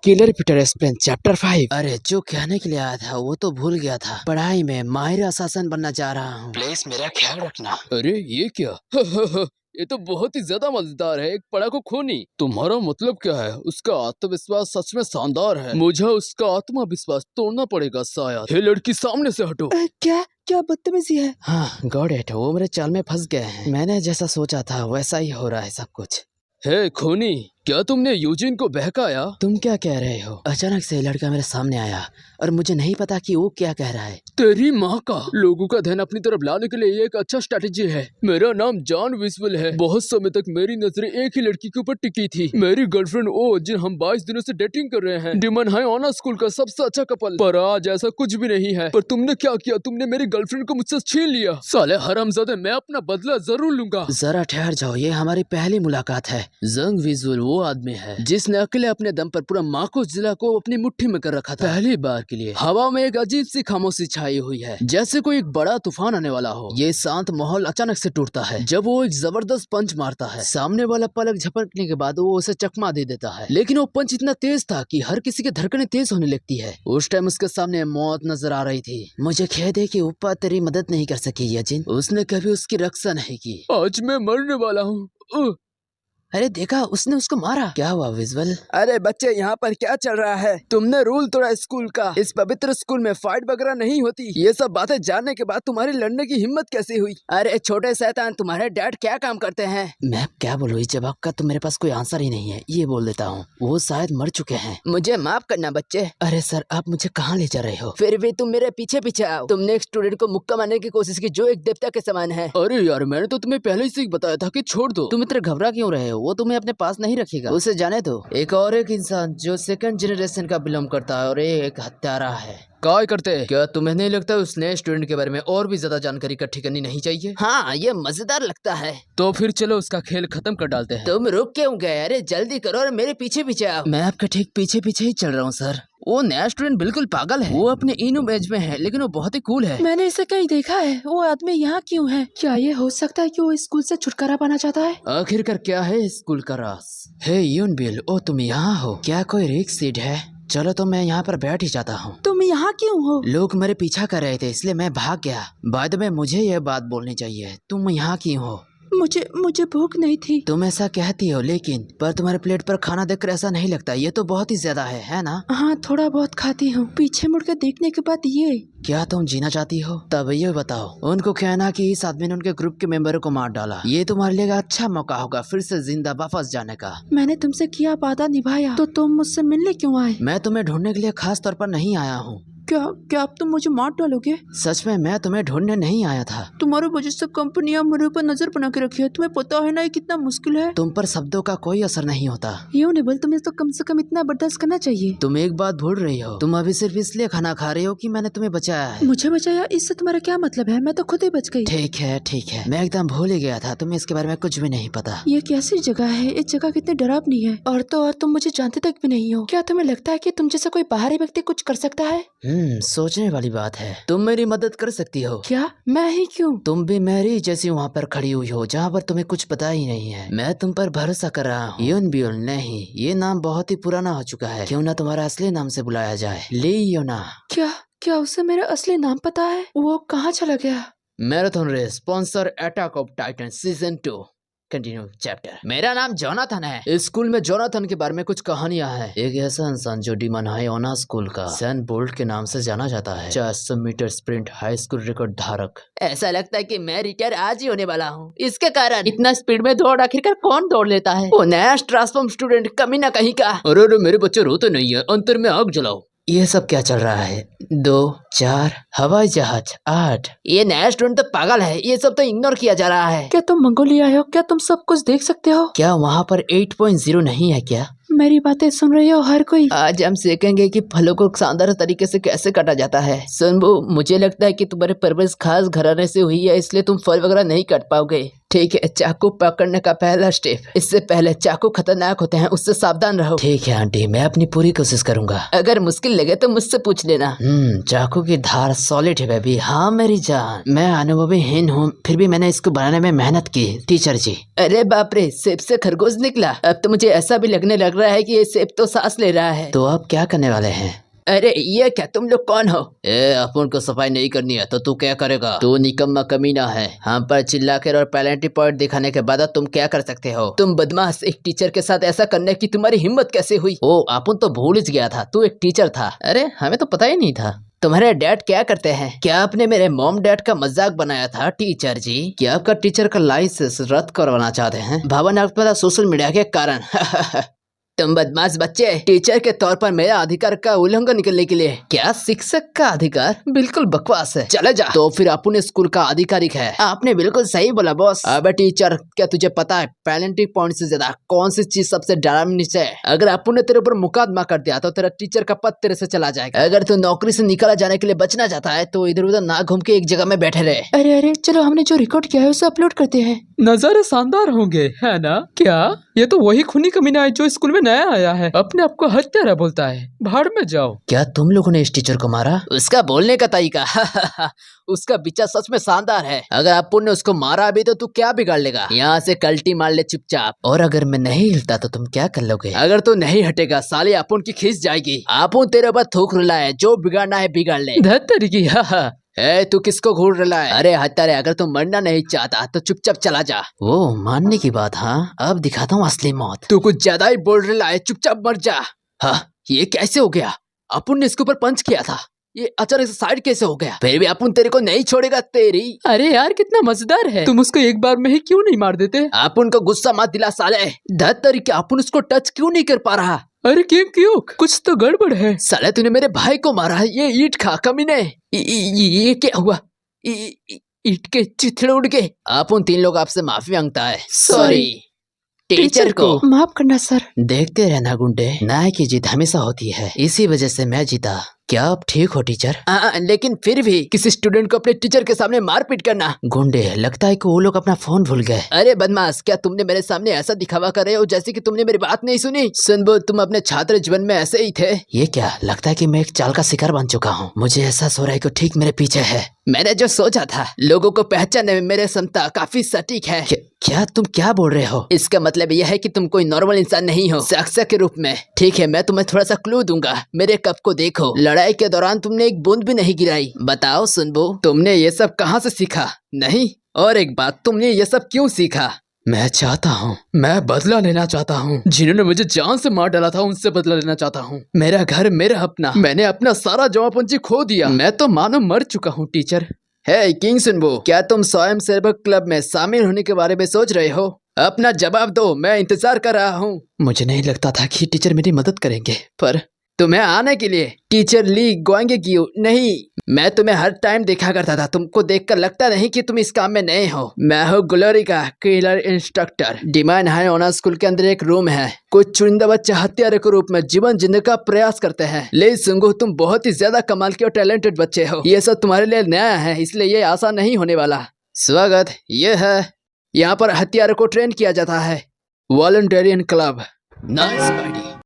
Killer Peter explain chapter 5। अरे जो कहने के लिए आया था वो तो भूल गया था। पढ़ाई में माहिर असासन बनना चाह रहा हूँ। प्लीज मेरा ख्याल रखना। अरे ये क्या? ये तो बहुत ही ज्यादा मजेदार है। एक पढ़ा को खूनी। तुम्हारा मतलब क्या है? उसका आत्मविश्वास सच में शानदार है। मुझे उसका आत्मविश्वास तोड़ना पड़ेगा शायद। हे लड़की सामने से हटो। क्या क्या बदतमीजी है। हाँ गॉड इट, वो मेरे चाल में फंस गए हैं। मैंने जैसा सोचा था वैसा ही हो रहा है सब कुछ। हे खूनी, क्या तुमने यूजिन को बहकाया? तुम क्या कह रहे हो? अचानक से लड़का मेरे सामने आया और मुझे नहीं पता कि वो क्या कह रहा है। तेरी माँ का। लोगों का ध्यान अपनी तरफ लाने के लिए ये एक अच्छा स्ट्रेटेजी है। मेरा नाम जॉन विजुअल है। बहुत समय तक मेरी नजरें एक ही लड़की के ऊपर टिकी थी, मेरी गर्लफ्रेंड ओ, जिन हम 22 दिनों से डेटिंग कर रहे हैं। डिमन हाई ऑनर स्कूल का सबसे अच्छा कपल। पर आज ऐसा कुछ भी नहीं है। पर तुमने क्या किया? तुमने मेरी गर्लफ्रेंड को मुझसे छीन लिया। साले हरामजादे, मैं अपना बदला जरूर लूंगा। जरा ठहर जाओ, ये हमारी पहली मुलाकात है। जंग विजुअल वो आदमी है जिसने अकेले अपने दम पर पूरा माको जिला को अपनी मुट्ठी में कर रखा था। पहली बार के लिए हवा में एक अजीब सी खामोशी छाई हुई है, जैसे कोई एक बड़ा तूफान आने वाला हो। ये शांत माहौल अचानक से टूटता है जब वो एक जबरदस्त पंच मारता है। सामने वाला पलक झपकने के बाद वो उसे चकमा दे देता है, लेकिन वो पंच इतना तेज था कि हर किसी की धड़कनें तेज होने लगती है। उस टाइम उसके सामने मौत नजर आ रही थी। मुझे खेद है कि ऊपर तेरी मदद नहीं कर सकी यजिन। उसने कभी उसकी रक्षा नहीं की। आज मैं मरने वाला हूँ। अरे देखा, उसने उसको मारा। क्या हुआ विजुअल? अरे बच्चे, यहाँ पर क्या चल रहा है? तुमने रूल तोड़ा स्कूल का। इस पवित्र स्कूल में फाइट वगैरह नहीं होती। ये सब बातें जानने के बाद तुम्हारी लड़ने की हिम्मत कैसे हुई? अरे छोटे शैतान, तुम्हारे डैड क्या काम करते हैं? मैं क्या बोलूं, इस जवाब का तो मेरे पास कोई आंसर ही नहीं है। ये बोल देता हूँ, वो शायद मर चुके हैं। मुझे माफ करना बच्चे। अरे सर, आप मुझे कहाँ ले जा रहे हो? फिर भी तुम मेरे पीछे पीछे आओ। तुमने एक स्टूडेंट को मुक्का मारने की कोशिश की जो एक देवता के समान है। अरे यार, मैंने तो तुम्हें पहले ही से बताया था कि छोड़ दो। तुम इतना घबरा क्यों रहे हो? वो तुम्हें अपने पास नहीं रखेगा, उसे जाने दो। एक और एक इंसान जो सेकंड जनरेशन का बिलोंग करता है और एक हत्यारा है। काय करते हैं? क्या तुम्हें नहीं लगता उस नए स्टूडेंट के बारे में और भी ज्यादा जानकारी इकट्ठी करनी नहीं चाहिए? हाँ, ये मजेदार लगता है। तो फिर चलो उसका खेल खत्म कर डालते हैं। तुम रुक क्यों गए? अरे जल्दी करो और मेरे पीछे पीछे आओ। मैं आपके ठीक पीछे पीछे ही चल रहा हूँ सर। वो नया स्टूडेंट बिल्कुल पागल है। वो अपने इनू एज में है, लेकिन वो बहुत ही कूल है। मैंने इसे कहीं देखा है। वो आदमी यहाँ क्यों है? क्या ये हो सकता है कि वो स्कूल से छुटकारा पाना चाहता है? आखिरकार क्या है स्कूल का राज? हे यून बिल, ओ तुम यहाँ हो? क्या कोई रिक्स सीट है? चलो तो मैं यहाँ पर बैठ ही जाता हूँ। तुम यहाँ क्यों हो? लोग मेरे पीछा कर रहे थे इसलिए मैं भाग गया। बाद में मुझे यह बात बोलनी चाहिए, तुम यहाँ क्यों हो? मुझे भूख नहीं थी। तुम ऐसा कहती हो, लेकिन पर तुम्हारे प्लेट पर खाना देखकर ऐसा नहीं लगता। ये तो बहुत ही ज्यादा है ना? हाँ, थोड़ा बहुत खाती हूँ। पीछे मुड़कर देखने के बाद ये। क्या तुम जीना चाहती हो? तब ये बताओ उनको कहना कि इस आदमी ने उनके ग्रुप के मेंबरों को मार डाला। ये तुम्हारे लिए अच्छा मौका होगा फिर से जिंदा वापस जाने का। मैंने तुमसे किया वादा निभाया, तो तुम मुझसे मिलने क्यों आए? मैं तुम्हें ढूंढने के लिए खास तौर पर नहीं आया हूँ। क्या अब तुम मुझे मार डालोगे? सच में मैं तुम्हें ढूंढने नहीं आया था। तुम्हारे वजह से कंपनियां मेरे ऊपर नजर बना के रखी है। तुम्हें पता है ना ये कितना मुश्किल है। तुम पर शब्दों का कोई असर नहीं होता। यूं नहीं बोल, तुम्हें तो कम से कम इतना बर्दाश्त करना चाहिए। तुम एक बात भूल रही हो। तुम अभी सिर्फ इसलिए खाना खा रही हो कि मैंने तुम्हें बचाया है। मुझे बचाया, इससे तुम्हारा क्या मतलब है? मैं तो खुद ही बच गई। ठीक है, मैं एकदम भूल ही गया था। तुम्हें इसके बारे में कुछ भी नहीं पता। ये कैसी जगह है? इस जगह कितनी डरावनी है। और तो और तुम मुझे जानते तक भी नहीं हो। क्या तुम्हें लगता है कि तुम जैसा कोई बाहरी व्यक्ति कुछ कर सकता है? सोचने वाली बात है। तुम मेरी मदद कर सकती हो। क्या? मैं ही क्यों? तुम भी मेरी जैसी वहाँ पर खड़ी हुई हो जहाँ पर तुम्हें कुछ पता ही नहीं है। मैं तुम पर भरोसा कर रहा हूँ। यून बियोल नहीं, ये नाम बहुत ही पुराना हो चुका है। क्यों ना तुम्हारा असली नाम से बुलाया जाए, लियोना। क्या उसे मेरा असली नाम पता है? वो कहाँ चला गया? Marathon race sponsor attack of Titan season 2 continue chapter. मेरा नाम जोनाथन है। इस स्कूल में जोनाथन के बारे में कुछ कहानियां हैं। एक ऐसा इंसान जो डिमन हाई ऑनर स्कूल का सैन बोल्ट के नाम से जाना जाता है। 400 metre sprint high school record धारक। ऐसा लगता है कि मैं रिटायर आज ही होने वाला हूँ। इसके कारण इतना स्पीड में दौड़ आखिरकार कौन दौड़ लेता है? वो नया ट्रांसफॉर्म स्टूडेंट कमीना कहीं का। अरे मेरे बच्चे रोते नहीं है, अंतर में आग जलाओ। ये सब क्या चल रहा है? 2, 4 हवाई जहाज 8। ये नया स्टूडेंट तो पागल है। ये सब तो इग्नोर किया जा रहा है। क्या तुम मंगोलिया हो? क्या तुम सब कुछ देख सकते हो? क्या वहाँ पर 8.0 नहीं है क्या? मेरी बातें सुन रही हो हर कोई? आज हम सीखेंगे कि फलों को शानदार तरीके से कैसे काटा जाता है। सुनबू, मुझे लगता है कि तुम्हारे परवरिश खास घराने से हुई है, इसलिए तुम फल वगैरह नहीं काट पाओगे। ठीक है, चाकू पकड़ने का पहला स्टेप। इससे पहले चाकू खतरनाक होते हैं, उससे सावधान रहो। ठीक है आंटी, मैं अपनी पूरी कोशिश करूंगा। अगर मुश्किल लगे तो मुझसे पूछ लेना। चाकू की धार सॉलिड है बेबी। हाँ मेरी जान, मैं अनुभवीहीन हूँ, फिर भी मैंने इसको बनाने में मेहनत की टीचर जी। अरे बाप रे, सेब से खरगोश निकला। अब तो मुझे ऐसा भी लगने लग रहा है कि ये सेब तो सांस ले रहा है। तो अब क्या करने वाले हैं? अरे ये क्या, तुम लोग कौन हो? अपन को सफाई नहीं करनी है तो तू क्या करेगा? तू निकम्मा कमीना है। हम पर चिल्लाकर और पैलेंटी पॉइंट दिखाने के बाद तुम क्या कर सकते हो? तुम बदमाश, एक टीचर के साथ ऐसा करने की तुम्हारी हिम्मत कैसे हुई? ओ अपन तो भूल ही गया था, तू एक टीचर था। अरे हमें तो पता ही नहीं था। तुम्हारे डैड क्या करते हैं? क्या आपने मेरे मॉम डैड का मजाक बनाया था टीचर जी? क्या आपका टीचर का लाइसेंस रद्द करवाना चाहते हैं? भावनात्मक सोशल मीडिया के कारण। तुम बदमाश बच्चे, टीचर के तौर पर मेरा अधिकार का उल्लंघन करने के लिए। क्या शिक्षक का अधिकार? बिल्कुल बकवास है, चले जा। तो फिर अपने स्कूल का आधिकारिक है। आपने बिल्कुल सही बोला बॉस। अब टीचर, क्या तुझे पता है पैलेंटी पॉइंट से ज्यादा कौन सी चीज सबसे डरावनी है? अगर अपन ने तेरे ऊपर मुकदमा कर दिया तो तेरा टीचर का पद तेरे से चला जाएगा। अगर तू नौकरी से निकाला जाने के लिए बचना चाहता है तो इधर उधर ना घूम के एक जगह में बैठे रहे। अरे अरे, चलो हमने जो रिकॉर्ड किया है उसे अपलोड करते हैं। नजारे शानदार होंगे, है ना? क्या ये तो वही खूनी कमीना है जो स्कूल में नया आया है, अपने आप को हत्यारा बोलता है। भाड़ में जाओ। क्या तुम लोगों ने इस टीचर को मारा? उसका बोलने का तरीका उसका विचार सच में शानदार है। अगर अपन ने उसको मारा भी तो तू क्या बिगाड़ लेगा? यहाँ से कल्टी मार ले चुपचाप। और अगर मैं नहीं हिलता तो तुम क्या कर लोगे? अगर तू नहीं हटेगा साले अपन की खींच जाएगी। अपन तेरे ऊपर थूक रुला है, जो बिगाड़ना है बिगाड़ ले। धत्तरी की। तू किसको घूर रहा है? अरे हत्यारे, अगर तू मरना नहीं चाहता तो चुपचाप चला जा। वो मानने की बात। हाँ, अब दिखाता हूँ असली मौत। तू कुछ ज्यादा ही बोल रहा है, चुपचाप मर जा। हाँ, ये कैसे हो गया? अपन ने इसके ऊपर पंच किया था, ये अचानक से साइड कैसे हो गया? फिर भी अपन तेरे को नहीं छोड़ेगा तेरी। अरे यार कितना मजेदार है, तुम उसको एक बार में ही क्यों नहीं मार देते? अपन को गुस्सा मत दिला साले। धत्तरी, क्या अपन उसको टच क्यों नहीं कर पा रहा? अरे क्यों क्यों, कुछ तो गड़बड़ है। साले तूने मेरे भाई को मारा है, ये ईट खा कमीने। ये क्या हुआ? ईट के चिथड़े उड़ गए। अपन तीन लोग आपसे माफी मांगता है। सॉरी। टीचर को माफ करना सर। देखते रहना गुंडे, न्याय की जीत हमेशा होती है, इसी वजह से मैं जीता। क्या आप ठीक हो टीचर? लेकिन फिर भी किसी स्टूडेंट को अपने टीचर के सामने मारपीट करना। गुंडे, लगता है कि वो लोग अपना फोन भूल गए। अरे बदमाश, क्या तुमने मेरे सामने ऐसा दिखावा कर रहे हो जैसे कि तुमने मेरी बात नहीं सुनी? सुनबो, तुम अपने छात्र जीवन में ऐसे ही थे। ये क्या, लगता है कि मैं एक चाल का शिकार बन चुका हूँ। मुझे एहसास हो रहा है कि ठीक मेरे पीछे है। मैंने जो सोचा था, लोगों को पहचानने में मेरे क्षमता काफी सटीक है। क्या तुम क्या बोल रहे हो? इसका मतलब यह है कि तुम कोई नॉर्मल इंसान नहीं हो शिक्षक के रूप में। ठीक है, मैं तुम्हें थोड़ा सा क्लू दूंगा। मेरे कप को देखो, लड़ाई के दौरान तुमने एक बूंद भी नहीं गिराई। बताओ सुनबो, तुमने ये सब कहाँ से सीखा? नहीं, और एक बात, तुमने ये सब क्यों सीखा? मैं चाहता हूँ, मैं बदला लेना चाहता हूँ। जिन्होंने मुझे जान से मार डाला था उनसे बदला लेना चाहता हूँ। मेरा घर, मेरा अपना, मैंने अपना सारा जमापूंजी खो दिया। मैं तो मानो मर चुका हूँ टीचर। हे किंग सुनबो, क्या तुम स्वयं सेवक क्लब में शामिल होने के बारे में सोच रहे हो? अपना जवाब दो, मैं इंतजार कर रहा हूँ। मुझे नहीं लगता था कि टीचर मेरी मदद करेंगे, पर तुम्हें आने के लिए टीचर ली गोएंगे क्यों? नहीं, मैं तुम्हें हर टाइम देखा करता था। तुमको देखकर लगता नहीं कि तुम इस काम में नए हो। मैं हूँ ग्लोरी का killer instructor. Demand high honour school के अंदर एक रूम है। कुछ चुनिंदा बच्चे हत्यारे के रूप में जीवन जीने का प्रयास करते हैं। ले सुंगू, तुम बहुत ही ज्यादा कमाल के और टैलेंटेड बच्चे हो। ये सब तुम्हारे लिए नया है, इसलिए ये आसान नहीं होने वाला। स्वागत, ये है, यहाँ पर हत्यारे को ट्रेन किया जाता है। वॉलंटियरियन क्लब। Nice idea.